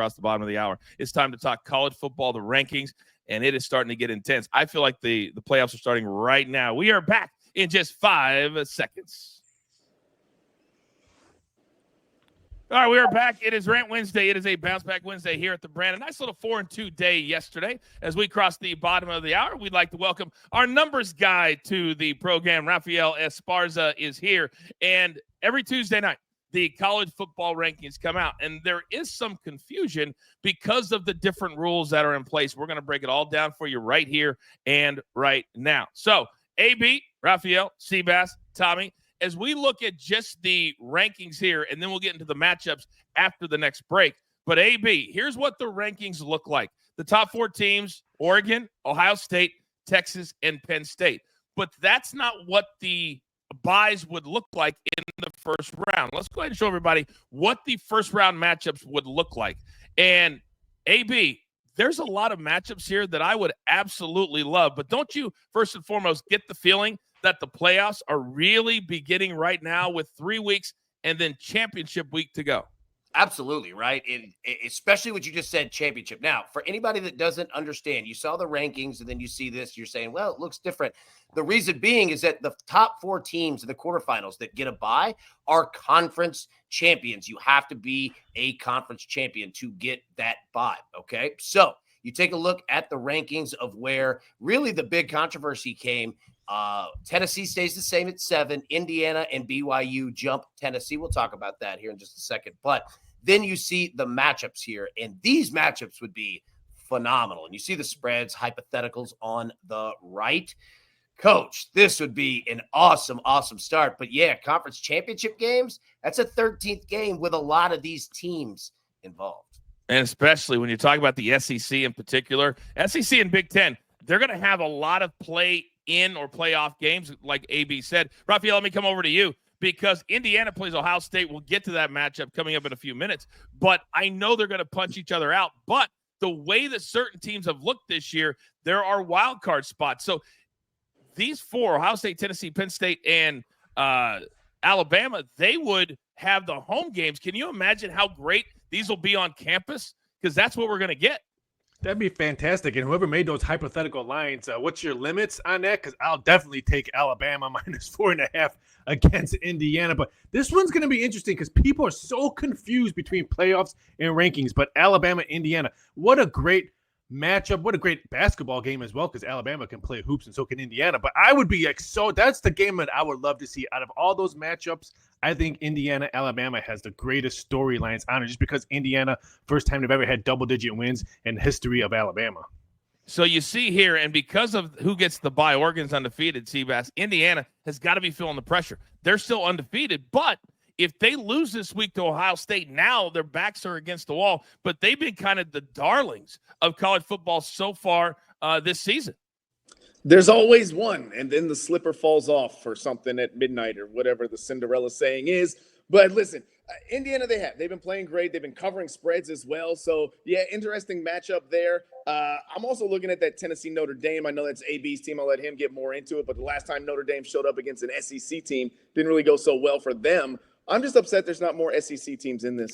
across the bottom of the hour. It's time to talk college football, the rankings, and it is starting to get intense. I feel like the playoffs are starting right now. We are back in just 5 seconds. All right, we are back. It is Rant Wednesday. It is a Bounce Back Wednesday here at the Brand. A nice little 4-2 day yesterday. As we cross the bottom of the hour, we'd like to welcome our numbers guy to the program. Rafael Esparza is here. And every Tuesday night, the college football rankings come out. And there is some confusion because of the different rules that are in place. We're going to break it all down for you right here and right now. So, AB, Rafael, Seabass, Tommy, as we look at just the rankings here, and then we'll get into the matchups after the next break. But, AB, here's what the rankings look like. The top 4 teams, Oregon, Ohio State, Texas, and Penn State. But that's not what the buys would look like in the first round. Let's go ahead and show everybody what the first round matchups would look like. And, AB, there's a lot of matchups here that I would absolutely love. But don't you, first and foremost, get the feeling that the playoffs are really beginning right now with 3 weeks and then championship week to go? Absolutely, right? Especially what you just said, championship. Now, for anybody that doesn't understand, you saw the rankings and then you see this, you're saying, well, it looks different. The reason being is that the top 4 teams in the quarterfinals that get a bye are conference champions. You have to be a conference champion to get that bye, okay? So you take a look at the rankings of where really the big controversy came. Tennessee stays the same at 7. Indiana and BYU jump Tennessee. We'll talk about that here in just a second. But then you see the matchups here, and these matchups would be phenomenal. And you see the spreads, hypotheticals on the right. Coach, this would be an awesome, awesome start. But yeah, conference championship games, that's a 13th game with a lot of these teams involved. And especially when you talk about the SEC in particular, SEC and Big Ten, they're going to have a lot of play-in or playoff games, like AB said. Rafael, let me come over to you because Indiana plays Ohio State. We'll get to that matchup coming up in a few minutes. But I know they're going to punch each other out. But the way that certain teams have looked this year, there are wild card spots. So these 4, Ohio State, Tennessee, Penn State, and Alabama, they would have the home games. Can you imagine how great these will be on campus? Because that's what we're going to get. That'd be fantastic. And whoever made those hypothetical lines, what's your limits on that? Because I'll definitely take Alabama -4.5 against Indiana. But this one's going to be interesting because people are so confused between playoffs and rankings. But Alabama, Indiana, what a great matchup. What a great basketball game as well, because Alabama can play hoops and so can Indiana. But I would be that's the game that I would love to see. Out of all those matchups, I think Indiana, Alabama has the greatest storylines on it, just because Indiana, first time they've ever had double-digit wins in the history of Alabama. So you see here, and because of who gets the bye, Oregon's undefeated, Seabass, Indiana has got to be feeling the pressure. They're still undefeated, but if they lose this week to Ohio State, now their backs are against the wall. But they've been kind of the darlings of college football so far this season. There's always one, and then the slipper falls off for something at midnight or whatever the Cinderella saying is. But listen, Indiana, they've been playing great. They've been covering spreads as well. So, yeah, interesting matchup there. I'm also looking at that Tennessee-Notre Dame. I know that's AB's team. I'll let him get more into it. But the last time Notre Dame showed up against an SEC team, didn't really go so well for them. I'm just upset there's not more SEC teams in this.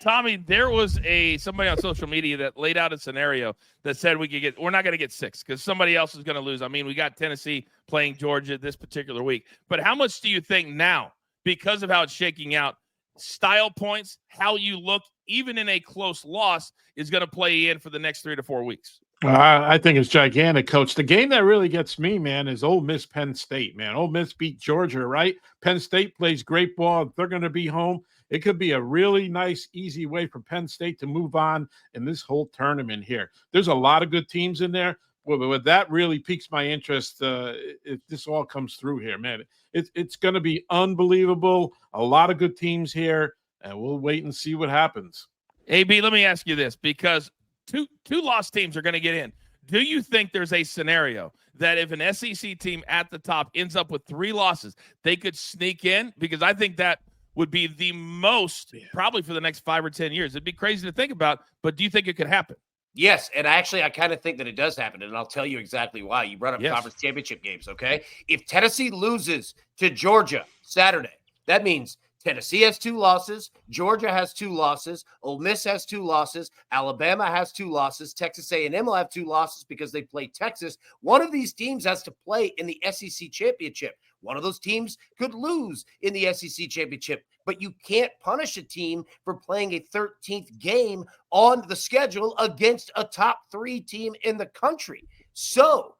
Tommy, there was somebody on social media that laid out a scenario that said we're not going to get 6 because somebody else is going to lose. I mean, we got Tennessee playing Georgia this particular week. But how much do you think now, because of how it's shaking out, style points, how you look, even in a close loss, is going to play in for the next 3 to 4 weeks? I think it's gigantic, Coach. The game that really gets me, man, is Ole Miss Penn State, man. Ole Miss beat Georgia, right? Penn State plays great ball. They're going to be home. It could be a really nice, easy way for Penn State to move on in this whole tournament here. There's a lot of good teams in there. Well, that really piques my interest if this all comes through here, man. It's going to be unbelievable. A lot of good teams here, and we'll wait and see what happens. AB, let me ask you this, because two lost teams are going to get in. Do you think there's a scenario that if an SEC team at the top ends up with 3 losses, they could sneak in? Because I think that would be the most probably for the next 5 or 10 years. It'd be crazy to think about, but do you think it could happen? Yes, and actually I kind of think that it does happen, and I'll tell you exactly why. You brought up conference championship games, okay? If Tennessee loses to Georgia Saturday, that means Tennessee has 2 losses. Georgia has 2 losses. Ole Miss has 2 losses. Alabama has 2 losses. Texas A&M will have 2 losses because they play Texas. One of these teams has to play in the SEC championship. One of those teams could lose in the SEC championship, but you can't punish a team for playing a 13th game on the schedule against a top 3 team in the country. So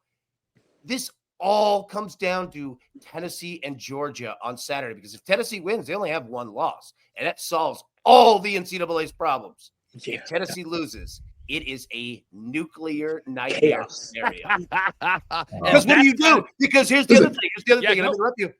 this all comes down to Tennessee and Georgia on Saturday, because if Tennessee wins, they only have 1 loss, and that solves all the NCAA's problems. Yeah. If Tennessee loses, it is a nuclear nightmare scenario. Because what do you do? Because here's the other thing. And I'm interrupt you.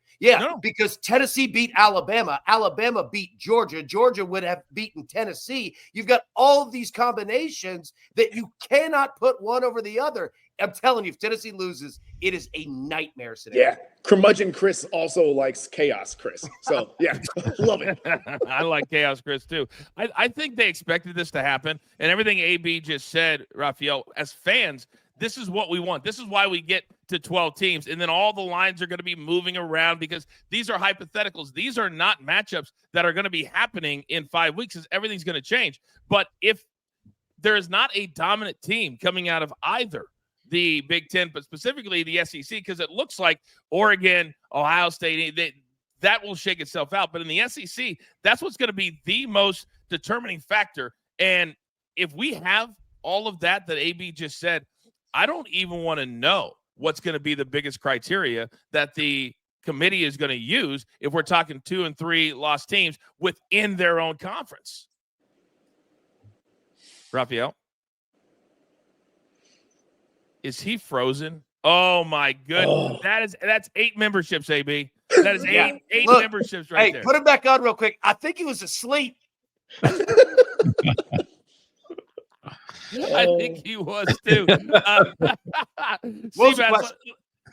Because Tennessee beat Alabama. Alabama beat Georgia. Georgia would have beaten Tennessee. You've got all of these combinations that you cannot put one over the other. I'm telling you, if Tennessee loses, it is a nightmare scenario. Yeah. Curmudgeon Chris also likes chaos, Chris. So, yeah, love it. I like chaos, Chris, too. I think they expected this to happen. And everything AB just said, Raphael, as fans, this is what we want. This is why we get to 12 teams. And then all the lines are going to be moving around because these are hypotheticals. These are not matchups that are going to be happening in 5 weeks, because everything's going to change. But if there is not a dominant team coming out of either the Big Ten, but specifically the SEC, because it looks like Oregon, Ohio State, that will shake itself out. But in the SEC, that's what's going to be the most determining factor. And if we have all of that AB just said, I don't even want to know what's going to be the biggest criteria that the committee is going to use if we're talking 2 and 3 lost teams within their own conference. Raphael? Is he frozen? Oh my goodness. Oh. That's 8 memberships, AB. That is eight Look, memberships right there. Put him back on real quick. I think he was asleep. I think he was too. Seabass,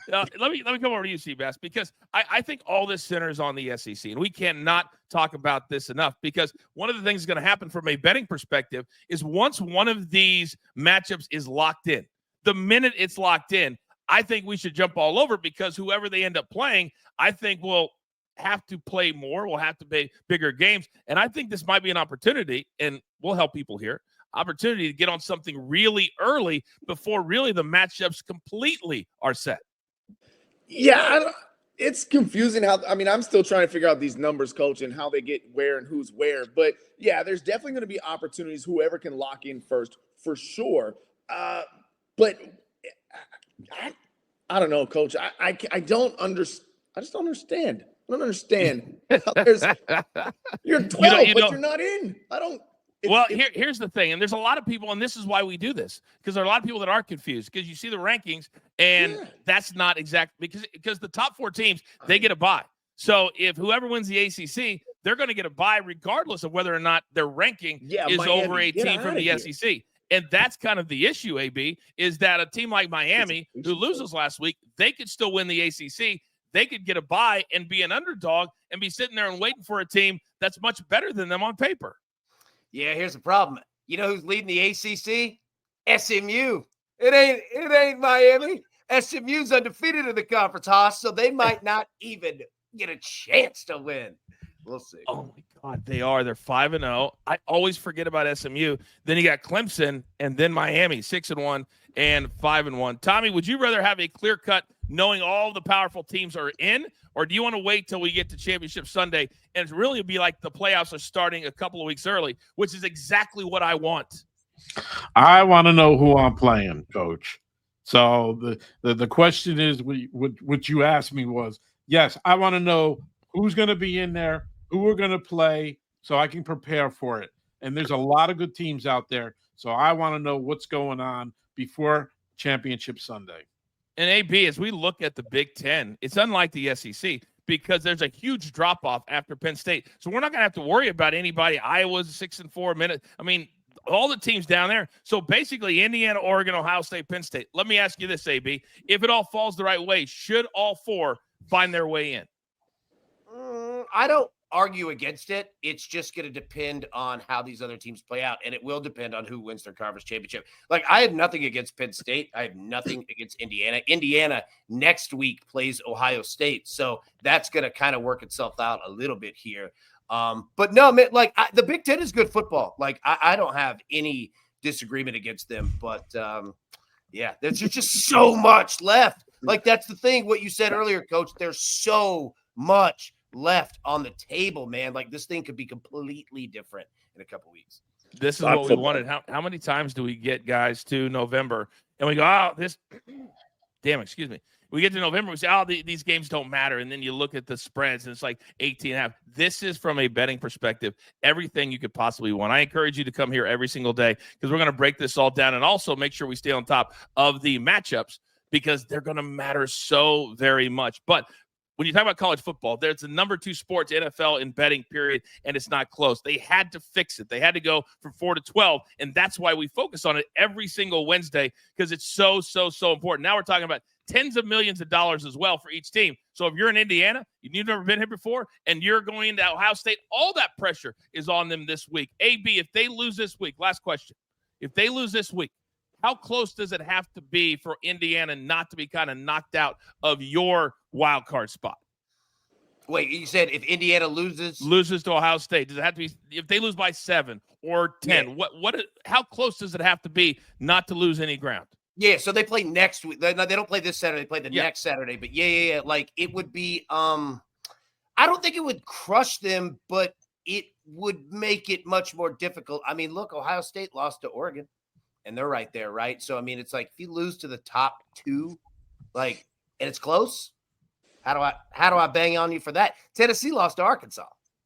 let me come over to you, Seabass, because I think all this centers on the SEC, and we cannot talk about this enough, because one of the things that's going to happen from a betting perspective is once one of these matchups is locked in, the minute it's locked in, I think we should jump all over, because whoever they end up playing, I think will have to play more, will have to play bigger games. And I think this might be an opportunity, and we'll help people here, opportunity to get on something really early before really the matchups completely are set. Yeah, it's confusing I'm still trying to figure out these numbers, Coach, and how they get where and who's where. But, yeah, there's definitely going to be opportunities, whoever can lock in first, for sure. But I don't know, Coach. I don't understand. I just don't understand. I don't understand. You're 12, but you're not in. Here's the thing, and there's a lot of people, and this is why we do this, because there are a lot of people that are confused, because you see the rankings, and that's not exact, because the top 4 teams, they get a bye. So if whoever wins the ACC, they're going to get a bye regardless of whether or not their ranking is Miami, over a team from the SEC. And that's kind of the issue, AB, is that a team like Miami, who loses last week, they could still win the ACC. They could get a bye and be an underdog and be sitting there and waiting for a team that's much better than them on paper. Yeah, here's the problem. You know who's leading the ACC? SMU. It ain't Miami. SMU's undefeated in the conference, Haas, so they might not even get a chance to win. We'll see. Oh, my God, they are. They're 5-0. I always forget about SMU. Then you got Clemson, and then Miami, 6-1 and 5-1. Tommy, would you rather have a clear cut knowing all the powerful teams are in, or do you want to wait till we get to Championship Sunday and it really be like the playoffs are starting a couple of weeks early, which is exactly what I want? I want to know who I'm playing, Coach. So the question is, what you asked me was, yes, I want to know who's going to be in there, who we're going to play, so I can prepare for it. And there's a lot of good teams out there, so I want to know what's going on before Championship Sunday. And AB, as we look at the Big Ten, it's unlike the SEC because there's a huge drop-off after Penn State. So we're not going to have to worry about anybody. Iowa's 6-4 minutes. I mean, all the teams down there. So basically Indiana, Oregon, Ohio State, Penn State. Let me ask you this, AB. If it all falls the right way, should all 4 find their way in? I don't argue against it. It's just going to depend on how these other teams play out, and it will depend on who wins their conference championship. Like, I have nothing against Penn State. I have nothing against Indiana. Indiana next week plays Ohio State, so that's going to kind of work itself out a little bit here. But no, man, like the Big Ten is good football. Like I don't have any disagreement against them, but yeah, there's just so much left. Like that's the thing. What you said earlier, Coach. There's so much left on the table, man. Like this thing could be completely different in a couple weeks. This is what we wanted. How many times do we get guys to November and we go, oh, this damn, excuse me. We get to November, we say, oh, these games don't matter. And then you look at the spreads and it's like 18.5. This is from a betting perspective, everything you could possibly want. I encourage you to come here every single day because we're going to break this all down and also make sure we stay on top of the matchups because they're going to matter so very much. But when you talk about college football, there's the number 2 sports, NFL, in betting, period, and it's not close. They had to fix it. They had to go from 4 to 12, and that's why we focus on it every single Wednesday because it's so important. Now we're talking about tens of millions of dollars as well for each team. So if you're in Indiana, you've never been here before, and you're going into Ohio State, all that pressure is on them this week. AB, if they lose this week, last question, if they lose this week, how close does it have to be for Indiana not to be kind of knocked out of your wild card spot? Wait, you said if Indiana loses to Ohio State, does it have to be if they lose by 7 or 10? Yeah. How close does it have to be not to lose any ground? Yeah, so they play next week. They don't play this Saturday. They play the next Saturday. But yeah. Like it would be. I don't think it would crush them, but it would make it much more difficult. I mean, look, Ohio State lost to Oregon. And they're right there, right? So, I mean, it's like if you lose to the top 2, like, and it's close, how do I bang on you for that? Tennessee lost to Arkansas.